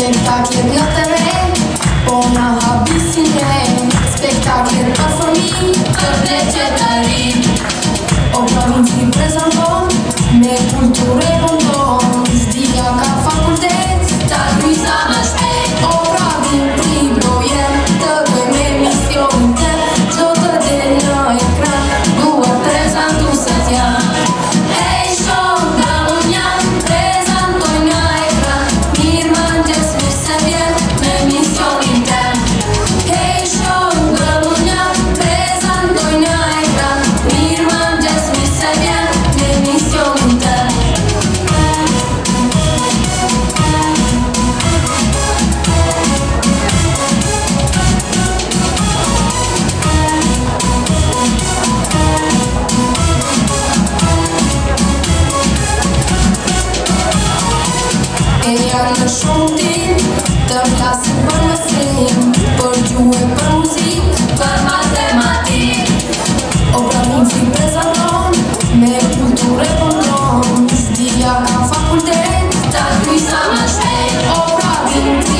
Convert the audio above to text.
Spektaklet në TV, po në habisin e spektaklet për fëmi, për leqetëri. O provinci prezenton, me kulturë e bonton, Zdia ka fakultet, ta lysa më shpejt. O provinci dojem, të bëjmë emisionin tëp, qdo të del në ekran, duhet prezentu se t'jam. Hej shok, da unë jam, prezentoj në ekran, mirë mëngjes, mirë se vjen, me emisionin tëp. Hej shok, da unë jam, prezentoj në ekran, mirë mëngjes, mirë se vjen, me emisionin tëp. E janë në shumë tim, të flasin për mësim, për gjuhë, për muzik, për matematik. O provinci prezenton, me kulturë e bonton, Zdia ka fakultet, ta lysa më shpejt. O provinci